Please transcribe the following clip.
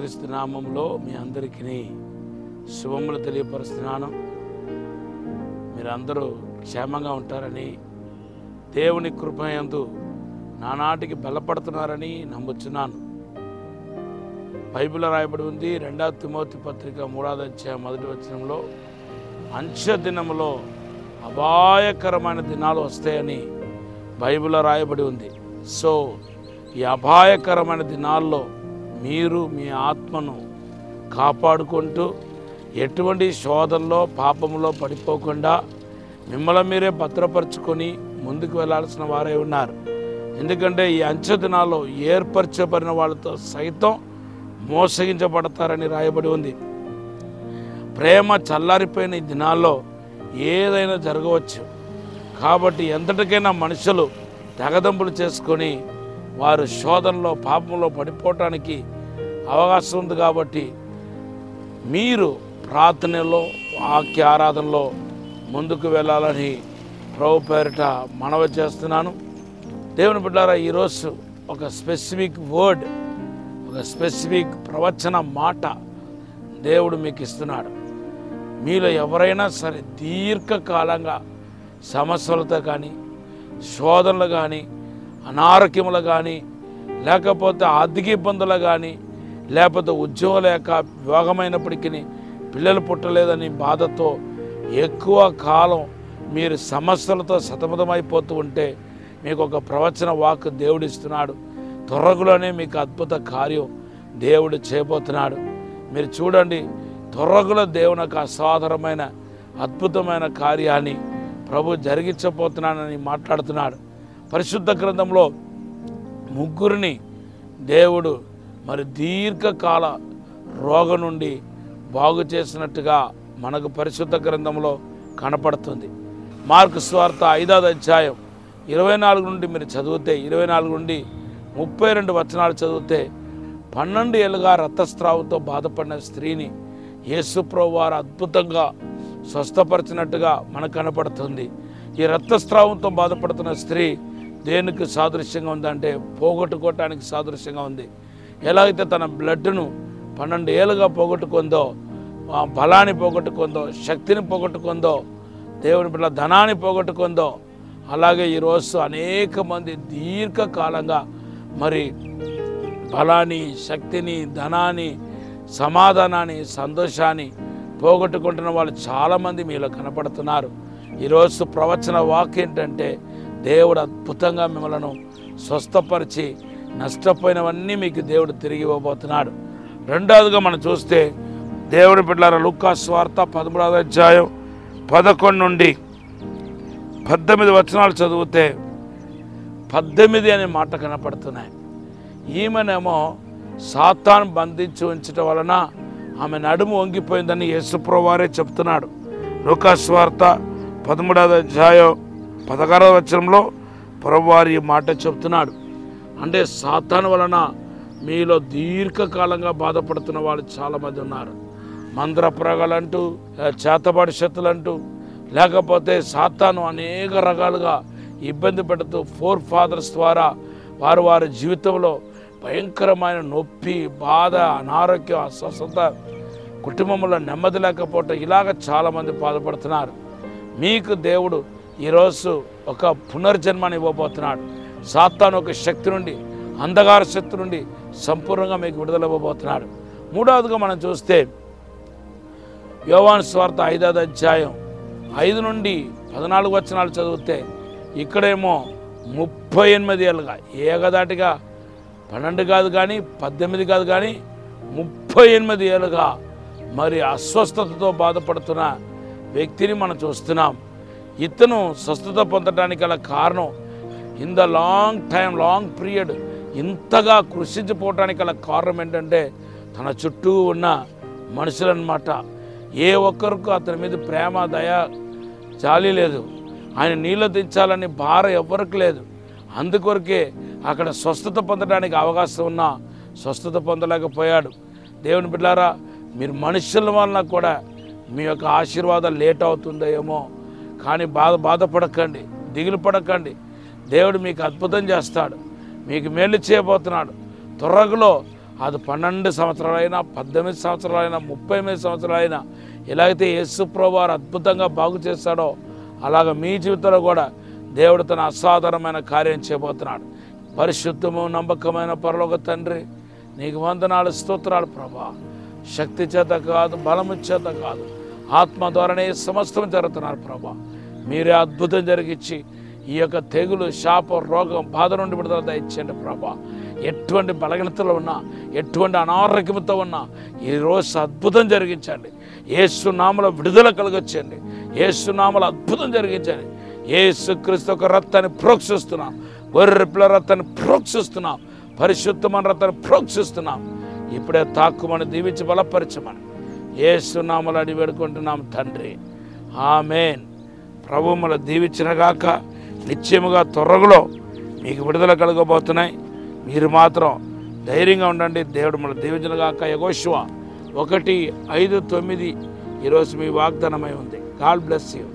యేసుక్రీస్తు నామంలో మీ అందరికీ శుభములు తెలియపరుస్తున్నాను. మీరందరూ క్షేమంగా ఉంటారని, దేవుని కృపయందు నానాటికి బలపడుతున్నారని నమ్ముచున్నాను. బైబిల్లో రాయబడి ఉంది 2 తిమోతి పత్రిక 3వ అధ్యాయం 1వ వచనంలో, అంత్య దినములో అపాయకరమైన దినాలు వస్తాయని బైబిల్లో రాయబడి ఉంది. సో ఈ అపాయకరమైన దినాల్లో మీరు మీ ఆత్మను కాపాడుకుంటూ ఎటువంటి శోధనలో పాపంలో పడిపోకుండా మిమ్మల్ని మీరే భద్రపరుచుకొని ముందుకు వెళ్ళాల్సిన వారే ఉన్నారు. ఎందుకంటే ఈ అంత్య దినాల్లో ఏర్పరచబడిన వాళ్ళతో సైతం మోసగించబడతారని రాయబడి ఉంది. ప్రేమ చల్లారిపోయిన ఈ దినాల్లో ఏదైనా జరగవచ్చు. కాబట్టి ఎంతటికైనా మనుషులు తెగదంపులు చేసుకొని వారు శోధనలో పాపంలో పడిపోవటానికి అవకాశం ఉంది. కాబట్టి మీరు ప్రార్థనలో వాక్య ఆరాధనలో ముందుకు వెళ్ళాలని ప్రభు పేరిట మనవి చేస్తున్నాను. దేవుని బిడ్డలారా, ఈరోజు ఒక స్పెసిఫిక్ వర్డ్, ఒక స్పెసిఫిక్ ప్రవచన మాట దేవుడు మీకు ఇస్తున్నాడు. మీలో ఎవరైనా సరే దీర్ఘకాలంగా సమస్యలతో కానీ, శోధనలు కానీ, అనారోగ్యములు కానీ, లేకపోతే ఆర్థిక ఇబ్బందులు కానీ, లేకపోతే ఉద్యోగం లేక వివాహమైనప్పటికీ పిల్లలు పుట్టలేదని బాధతో ఎక్కువ కాలం మీరు సమస్యలతో సతమతమైపోతూ ఉంటే మీకు ఒక ప్రవచన వాక్ దేవుడు ఇస్తున్నాడు. త్వరలోనే మీకు అద్భుత కార్యం దేవుడు చేయబోతున్నాడు. మీరు చూడండి, త్వరలో దేవుని యొక్క అసాధారణమైన అద్భుతమైన కార్యాన్ని ప్రభు జరిగించబోతున్నానని మాట్లాడుతున్నాడు. పరిశుద్ధ గ్రంథంలో 3 దేవుడు మరి దీర్ఘకాల రోగం నుండి బాగు చేసినట్టుగా మనకు పరిశుద్ధ గ్రంథంలో కనపడుతుంది. మార్కు సువార్త 5వ అధ్యాయం 24 నుండి మీరు చదివితే, 24 నుండి 32 వచనాలు చదివితే, 12 ఏళ్ళుగా రక్తస్రావంతో బాధపడిన స్త్రీని యేసు ప్రభువు వారు అద్భుతంగా స్వస్థపరిచినట్టుగా మనకు కనపడుతుంది. ఈ రక్తస్రావంతో బాధపడుతున్న స్త్రీ దేనికి సాదృశ్యంగా ఉందంటే పోగొట్టుకోవటానికి సాదృశ్యంగా ఉంది. ఎలాగైతే తన బ్లడ్ను 12 ఏళ్ళుగా పోగొట్టుకుందో, బలాన్ని పోగొట్టుకుందో, శక్తిని పోగొట్టుకుందో, దేవుని బిడ్డల ధనాన్ని పోగొట్టుకుందో, అలాగే ఈరోజు అనేక మంది దీర్ఘకాలంగా మరి బలాన్ని, శక్తిని, ధనాన్ని, సమాధానాన్ని, సంతోషాన్ని పోగొట్టుకుంటున్న వాళ్ళు చాలామంది మీలో కనపడుతున్నారు. ఈరోజు ప్రవచన వాక్ ఏంటంటే దేవుడు అద్భుతంగా మిమ్మల్ని స్వస్థపరిచి నష్టపోయినవన్నీ మీకు దేవుడు తిరిగి ఇవ్వబోతున్నాడు. రెండవదిగా మనం చూస్తే దేవుని బిడ్డలారా, లూకా సువార్త 13వ అధ్యాయం 11 నుండి 18 వచనాలు చదివితే 18 అనే మాట కనపడుతున్నాయి. ఈమెనేమో సాతాను బంధించి ఉంచడం వలన ఆమె నడుము వంగిపోయిందని యేసుప్రభువు వారే చెప్తున్నాడు. లూకా సువార్త 13వ అధ్యాయం 16వ వచనంలో ప్రభువారు ఈ మాట చెప్తున్నాడు. అంటే సాతాను వలన మీలో దీర్ఘకాలంగా బాధపడుతున్న వాళ్ళు చాలామంది ఉన్నారు. మంత్రప్రగాలంటూ, చేతబడి శక్తులంటూ, లేకపోతే సాతాను అనేక రకాలుగా ఇబ్బంది పెడుతూ 4 ఫాదర్స్ ద్వారా వారి జీవితంలో భయంకరమైన నొప్పి, బాధ, అనారోగ్యం, అస్వస్థత, కుటుంబంలో నెమ్మది లేకపోవటం, ఇలాగ చాలామంది బాధపడుతున్నారు. మీకు దేవుడు ఈరోజు ఒక పునర్జన్మని ఇవ్వబోతున్నాడు. సాతాను ఒక శక్తి నుండి, అంధకార శక్తి నుండి సంపూర్ణంగా మీకు విడుదల ఇవ్వబోతున్నాడు. మూడవదిగా మనం చూస్తే యోహాను సువార్త 5వ అధ్యాయం 5 నుండి 14 వచనాలు చదివితే, ఇక్కడేమో 38 ఏళ్ళుగా, ఏకదాటిగా 12 కాదు కానీ 18 కాదు కానీ 38 ఏళ్ళుగా మరి అస్వస్థతతో బాధపడుతున్న వ్యక్తిని మనం చూస్తున్నాం. ఇతను స్వస్థత పొందడానికి గల కారణం, ఇన్ ద లాంగ్ పీరియడ్ ఇంతగా కృషించిపోవటానికి గల కారణం ఏంటంటే తన చుట్టూ ఉన్న మనుషులన్నమాట. ఏ ఒక్కరికి అతని మీద ప్రేమ, దయ, జాలి లేదు. ఆయన నీళ్ళు దించాలని భారం ఎవ్వరికి లేదు. అందుకొరకే అక్కడ స్వస్థత పొందడానికి అవకాశం ఉన్నా స్వస్థత పొందలేకపోయాడు. దేవుని బిడ్డలారా, మీరు మనుషుల వలన కూడా మీ యొక్క ఆశీర్వాదం లేట్ అవుతుందేమో, కానీ బాధపడకండి, దిగులు పడకండి. దేవుడు మీకు అద్భుతం చేస్తాడు, మీకు మేలు చేయబోతున్నాడు. త్వరలో అది 12 సంవత్సరాలైనా, 18 సంవత్సరాలైనా, 38 సంవత్సరాలైనా ఎలాగైతే యేసు ప్రభువారు అద్భుతంగా బాగు చేస్తాడో అలాగ మీ జీవితంలో కూడా దేవుడు తన అసాధారణమైన కార్యం చేయబోతున్నాడు. పరిశుద్ధము నమ్మకమైన పరలోక తండ్రి, నీకు వందనాలు, స్తోత్రాలు ప్రభా. శక్తి చేత కాదు, బలము చేత కాదు, ఆత్మ ద్వారానే సమస్తం జరుగుతున్నారు ప్రభా. మీరే అద్భుతం జరిగించి ఈ యొక్క తెగులు, శాప, రోగం, బాధ నుండి విడుదల దయచేయండి ప్రభా. ఎటువంటి బలహీనతలు ఉన్నా, ఎటువంటి అనారోగ్యంతో ఉన్నా ఈరోజు అద్భుతం జరిగించండి. యేసు నామములో విడుదల కలుగొచ్చండి. యేసు నామములో అద్భుతం జరిగించండి. యేసు క్రీస్తు యొక్క రక్తాన్ని ప్రోక్షిస్తున్నాం, గొర్రె పిల్ల రక్తాన్ని ప్రోక్షిస్తున్నాం, పరిశుద్ధమైన రక్తాన్ని ప్రోక్షిస్తున్నాం. ఇప్పుడే తాక్కుమని దీవించి బలపరచమని యేసు నామములో అడిగి వేడుకుంటున్నాం తండ్రి, ఆమేన్. ప్రభు మనల్ని దీవించినగాక. నిశ్చయముగా త్వరలో మీకు విడుదల కలగబోతున్నాయి. మీరు మాత్రం ధైర్యంగా ఉండండి. దేవుడు మనల్ని దీవించినగాక. యెహోషువ 1:5-9 ఈరోజు మీ వాగ్దానమై ఉంది. God bless you.